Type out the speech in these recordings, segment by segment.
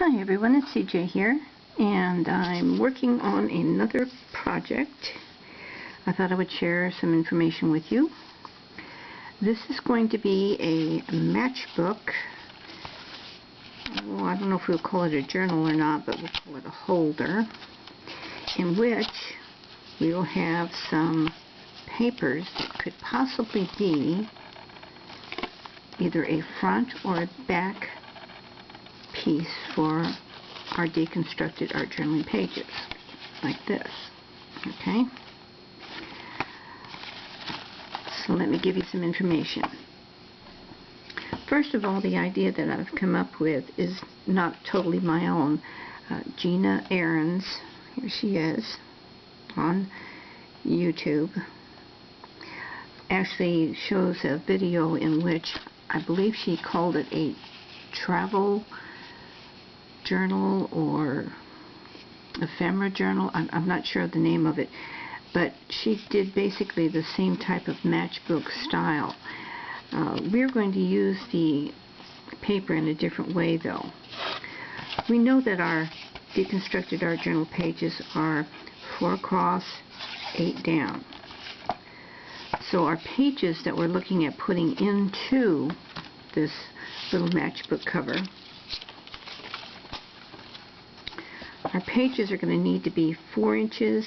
Hi everyone, it's CJ here, and I'm working on another project. I thought I would share some information with you. This is going to be a matchbook. Well, I don't know if we'll call it a journal or not, but we'll call it a holder, in which we will have some papers that could possibly be either a front or a back piece for our deconstructed art journaling pages, like this. Okay? So let me give you some information. First of all, the idea that I've come up with is not totally my own. Gina Ahrens, here she is, on YouTube, actually shows a video in which I believe she called it a travel journal or ephemera journal. I'm not sure of the name of it, but she did basically the same type of matchbook style. We're going to use the paper in a different way though. We know that our deconstructed art journal pages are 4 across, 8 down. So our pages that we're looking at putting into this little matchbook cover, our pages are going to need to be 4 inches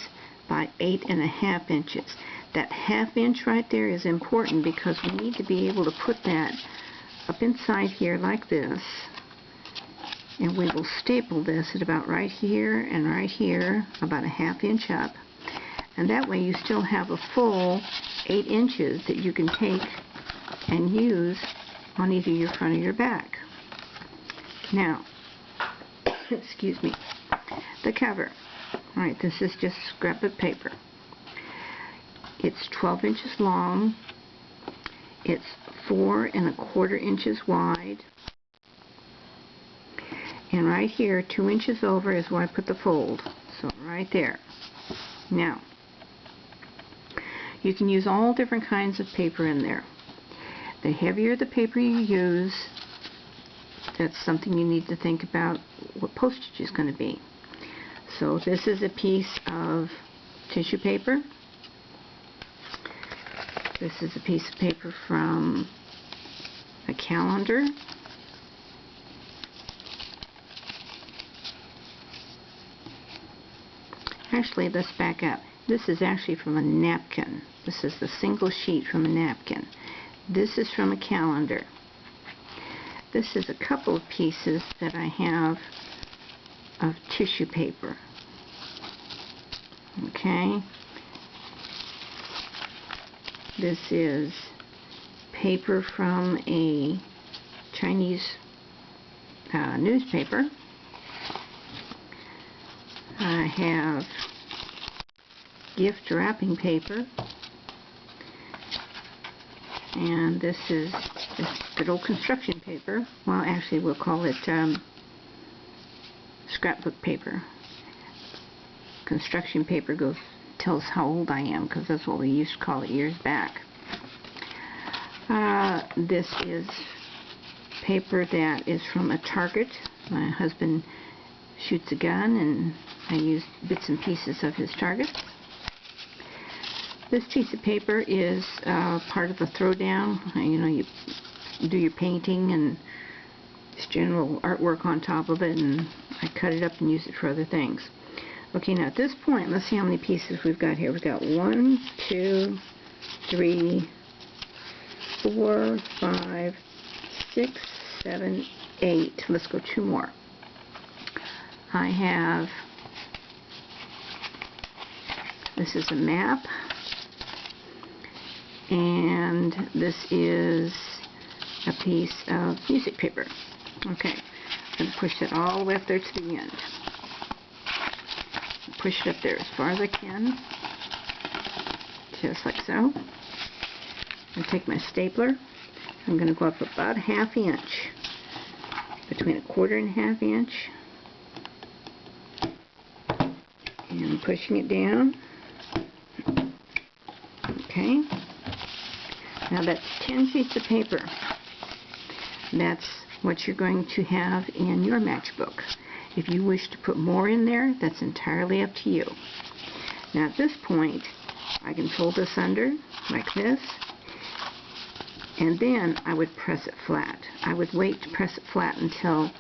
by 8.5 inches. That ½ inch right there is important because we need to be able to put that up inside here like this, and we will staple this at about right here and right here, about a ½ inch up, and that way you still have a full 8 inches that you can take and use on either your front or your back. Now, excuse me, the cover. Alright, this is just scrapbook paper. It's 12 inches long. It's 4 1/4 inches wide. And right here, 2 inches over is where I put the fold. So right there. Now, you can use all different kinds of paper in there. The heavier the paper you use, that's something you need to think about what postage is going to be. So this is a piece of tissue paper. This is a piece of paper from a calendar. Actually, let's back up. This is actually from a napkin. This is the single sheet from a napkin. This is from a calendar. This is a couple of pieces that I have of tissue paper. Okay. This is paper from a Chinese newspaper. I have gift wrapping paper. And this is good old construction paper. Well, actually we'll call it scrapbook paper. Construction paper tells how old I am, because that's what we used to call it years back. This is paper that is from a target. My husband shoots a gun and I use bits and pieces of his targets. This piece of paper is part of the throwdown. You know, you do your painting and this general artwork on top of it, and I cut it up and use it for other things. Okay, now at this point, let's see how many pieces we've got here. We've got 1, 2, 3, 4, 5, 6, 7, 8. Let's go 2 more. I have, this is a map, and this is a piece of music paper. Okay, I'm going to push that all the way up there to the end. Push it up there as far as I can, just like so. And take my stapler. I'm going to go up about ½ inch, between 1/4 and ½ inch, and pushing it down. Okay. Now that's 10 sheets of paper. That's what you're going to have in your matchbook. If you wish to put more in there, that's entirely up to you. Now at this point, I can fold this under like this, and then I would press it flat. I would wait to press it flat until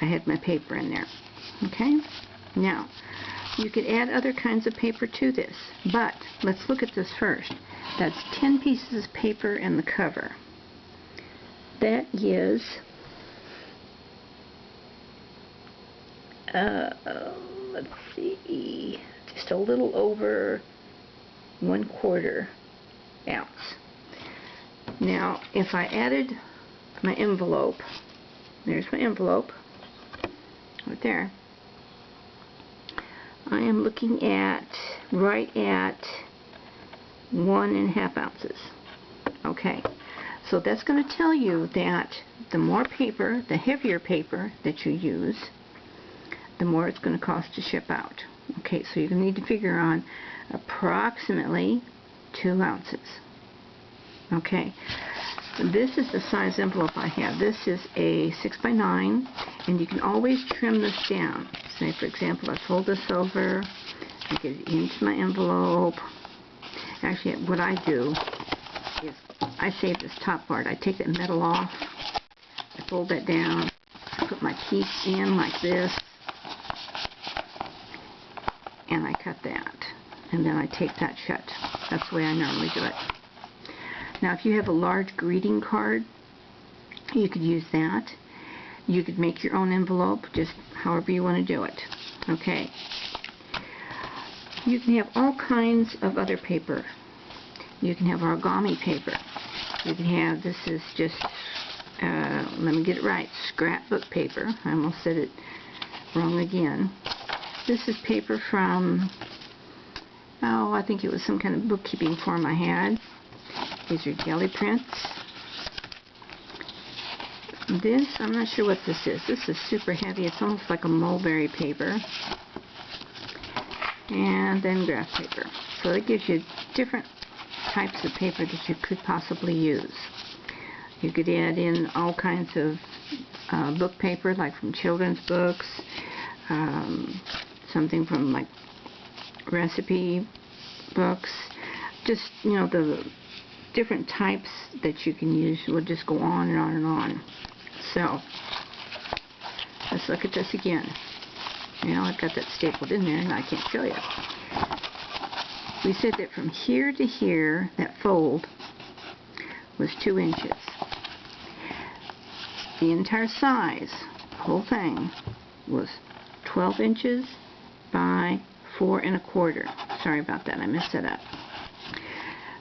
I had my paper in there. Okay? Now, you could add other kinds of paper to this, but let's look at this first. That's 10 pieces of paper in the cover. That is let's see, just a little over 1/4 ounce. Now, if I added my envelope, there's my envelope, right there, I am looking at right at 1.5 ounces. Okay, so that's going to tell you that the more paper, the heavier paper that you use, the more it's going to cost to ship out. Okay, so you're going to need to figure on approximately 2 ounces. Okay, this is the size envelope I have. This is a 6x9, and you can always trim this down. Say, for example, I fold this over, I get it into my envelope. Actually, what I do is I save this top part. I take that metal off, I fold that down, I put my piece in like this, and I cut that, and then I tape that shut. That's the way I normally do it. Now, if you have a large greeting card, you could use that. You could make your own envelope, just however you want to do it. Okay. You can have all kinds of other paper. You can have origami paper. You can have, this is just, let me get it right, scrapbook paper. I almost said it wrong again. This is paper from, oh, I think it was some kind of bookkeeping form I had. These are jelly prints. This, I'm not sure what this is. This is super heavy. It's almost like a mulberry paper. And then graph paper. So it gives you different types of paper that you could possibly use. You could add in all kinds of book paper, like from children's books, something from like recipe books, just, you know, the different types that you can use. We'll just go on and on and on. So, let's look at this again. You know, I've got that stapled in there and I can't show you. We said that from here to here, that fold was 2 inches. The entire size, the whole thing, was 12 inches by 4 1/4. Sorry about that, I messed it up.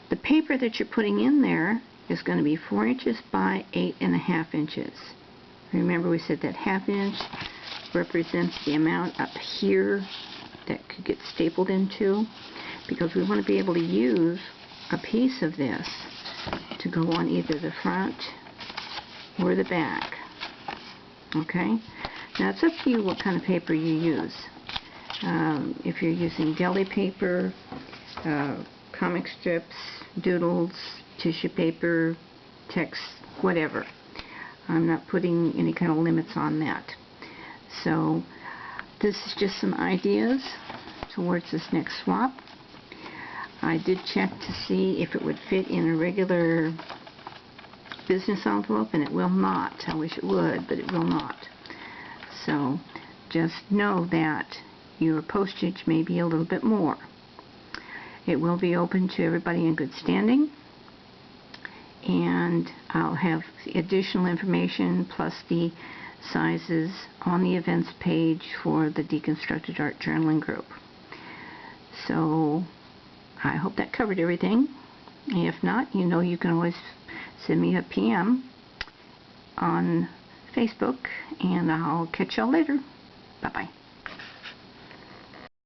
The paper that you're putting in there is going to be 4 inches by 8.5 inches. Remember, we said that 1/2 inch represents the amount up here that could get stapled into, because we want to be able to use a piece of this to go on either the front or the back. Okay? Now it's up to you what kind of paper you use. If you're using deli paper, comic strips, doodles, tissue paper, text, whatever. I'm not putting any kind of limits on that. So this is just some ideas towards this next swap. I did check to see if it would fit in a regular business envelope, and it will not. I wish it would, but it will not. So just know that your postage may be a little bit more. It will be open to everybody in good standing, and I'll have additional information plus the sizes on the events page for the Deconstructed Art Journaling group. So I hope that covered everything. If not, you know, you can always send me a PM on Facebook, and I'll catch y'all later. Bye-bye.